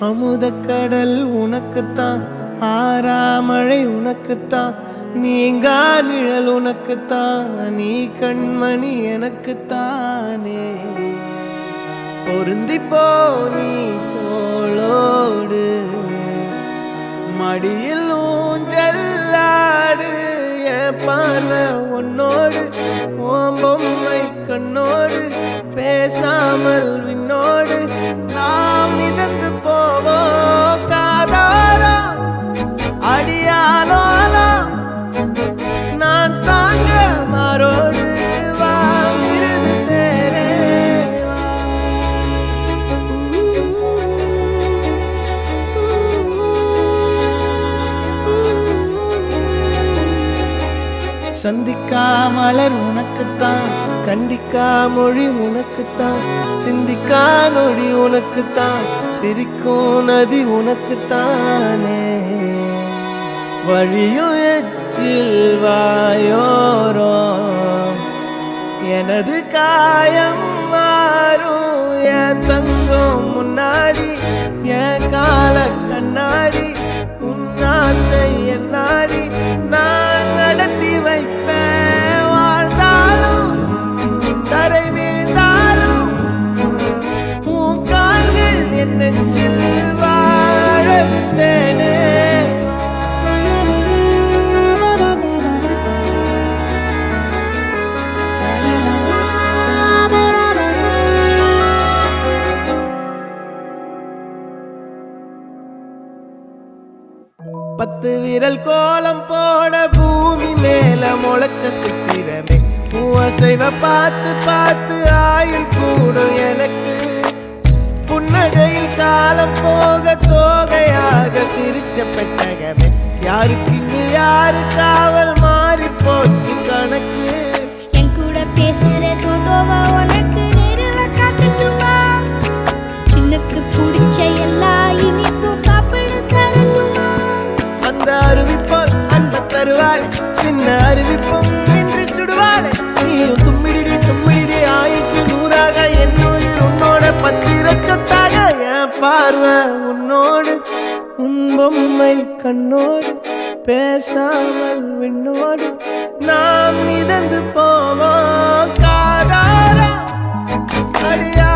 அமுதக்கடல் உனக்குத்தான், ஆறாமழை உனக்குத்தான், நீங்கா நிழல் உனக்குத்தான், நீ கண்மணி எனக்குத்தானே. பொருந்திப்போ நீ தோளோடு, மடியில் ஊஞ்சல்லாடு, என் பார்வை உன்னோடு, ஓம் பொம்மை கண்ணோடு, பேசாமல் விண்ணோடு நாம் மிதந்து போவோம் காதாரா அடியாலோலா, நான் தாங்க மாறோடு வா மிருது தேரே வா. சந்திக்கா மலர் உனக்குத்தான், கண்டிக்கா மொழி உனக்குத்தான், சிந்திக்கா நொடி உனக்குத்தான், சிரிக்கும் நதி உனக்குத்தானே. வழியும் எச்சில் வாயோரோ எனது காயம் மாறும், என் தங்கம் முன்னாடி என் கால கண்ணாடி, உன் ஆசை என்னாடி நான் நடத்தி வைப்பேன். வாழ்ந்தாலும் தரை வீழ்ந்தாலும் உன் கால்கள் என் நெஞ்சில் வாழ விட்டேனே. பத்து விரல் கோலம் போட பூமி மேல முளைச்ச சித்திரமே, அசைவ பார்த்து பார்த்து ஆயுள் கூடும் எனக்கு. புன்னகையில் காலம் போக தோகையாக சிரிச்ச பெட்டகமே, யாருக்கு இங்கு யாரு காவல் மாறி போச்சு கணக்கு. என் கூட பேசுற தோதோவா உனக்கு நேரில காட்டுமா, சின்னுக்கு பிடிச்ச எல்லா இனிப்பும் சாப்பிட தரணுமா. அந்த அருவிப்போல் அன்ப தருவாளே, சின்ன அருவிப்பும் நின்று சுடுவாளே. நீயும் தும்மிடி தும்மிடி ஆயுசு நூறாக, என் உயிர் உன்னோட பத்திர சொத்தாக. என் பார்வை உன்னோடு, உன் பொம்மை கண்ணோடு, பேசாமல் விண்ணோடு நாம் மிதந்து போவோம் காதாரா அடியா.